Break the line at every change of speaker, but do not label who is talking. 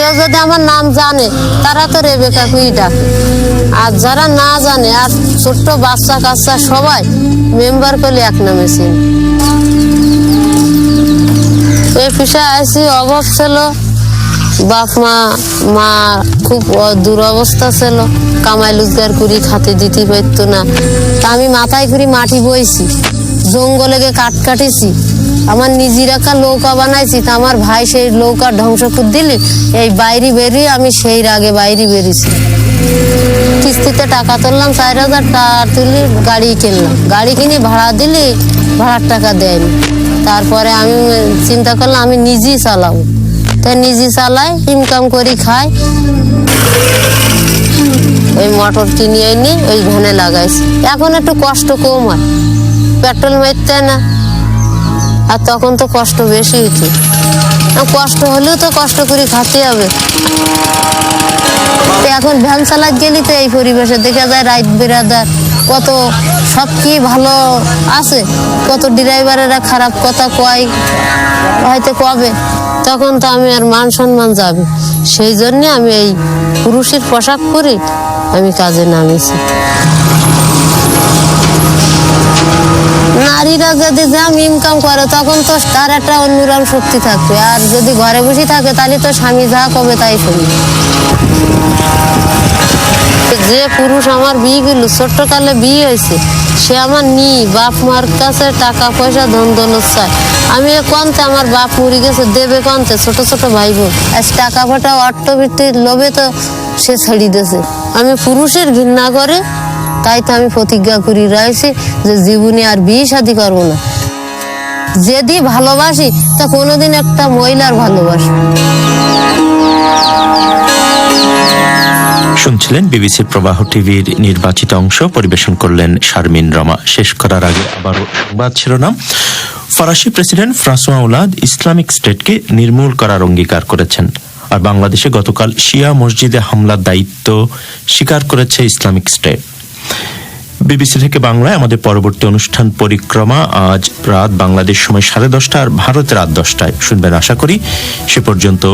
কেউ যদি আমার নাম জানে তারা তো রেবেকাকেই ডাকে, আর যারা না জানে আর ছোট্ট বাচ্চা কাচ্চা সবাই মেম্বার করলে এক নামে চিনি। এই পেশায় আছি, অভাব ছিল, বাপ মা খুব দুরবস্থা ছিল, কামাই রোজগার করি খাতে দিতে পারতো না। তা আমি মাথায় করে মাটি বইছি, জঙ্গলে গিয়ে কাঠ কাটিছি, আমার নিজের একটা নৌকা বানাইছি। তা আমার ভাই সেই নৌকা ধ্বংস করে দিলি, এই বাইরে বেরিয়ে আমি সেই রাগে বাইরে বেরিয়েছি। কিস্তিতে টাকা তুললাম 4,000 টাকা তুলি, গাড়ি কিনলাম, গাড়ি কিনে ভাড়া দিলি, ভাড়ার টাকা দেয়নি। তারপরে আমি চিন্তা করলাম আমি নিজেই চালাবো, তাই নিজে চালাই, ইনকাম করি খাই। ওই মোটর কিনে এনে ওই ভ্যানে লাগাইছি। এখন একটু কষ্ট কম হয়, পেট্রোল মারতে না, আর তখন তো কষ্ট বেশি হতো। কষ্ট হলেও তো কষ্ট করে খাতে হবে। এখন ভ্যান চালাতে গেলি তো এই পরিবেশে দেখা যায় রাইট বেরাদার কত সব কি ভালো আছে, কত ড্রাইভারেরা খারাপ কথা কয়, হয়তো কবে, তখন তো আমি আর মান সম্মান যাবে। সেই জন্যে আমি এই পুরুষের পোশাক পরে আমি কাজে নামেছি। নারীরা যদি যেমন ইনকাম করে তখন তো তার একটা অন্যরকম শক্তি থাকবে, আর যদি ঘরে বসে থাকে তাহলে তো স্বামী যা কবে তাই শুনি। যে পুরুষ আমার বিয়ে গেল, ছোট্টকালে বিয়ে হয়েছে, সে আমার বাপ মার কাছে টাকা পয়সা ধন দৌলত চায়। আমি কনতে আমার বাপ মরে গেছে দেবে কনতে, ছোট ছোট ভাই বোন আজ টাকা ফাটা অট্টবৃত্তির লোভে তো সে ছেড়ে দিয়েছে। আমি পুরুষের ঘৃণা করে, তাই তো আমি প্রতিজ্ঞা করি রয়েছি যে জীবনে আর বিয়ে শাদী করবো না। যদি ভালোবাসি তা কোনোদিন একটা মহিলার ভালোবাসি।
শুনছিলেন বিবিসির প্রবাহ টিভির নির্বাচিত অংশ, পরিবেশন করলেন শারমিন রমা। শেষ করার আগে আবারও সংবাদ শিরোনাম। ফরাসি প্রেসিডেন্ট ফ্রাঁসোয়া ওলাদ ইসলামিক স্টেটকে নির্মূল করার অঙ্গীকার করেছেন। আর বাংলাদেশে গতকাল শিয়া মসজিদে হামলার দায়িত্ব স্বীকার করেছে ইসলামিক স্টেট। বিবিসি থেকে বাংলায় আমাদের পরবর্তী অনুষ্ঠান পরিক্রমা আজ রাত বাংলাদেশ সময় 10:30 আর ভারতের রাত 10টায় শুনবেন আশা করি। সে পর্যন্ত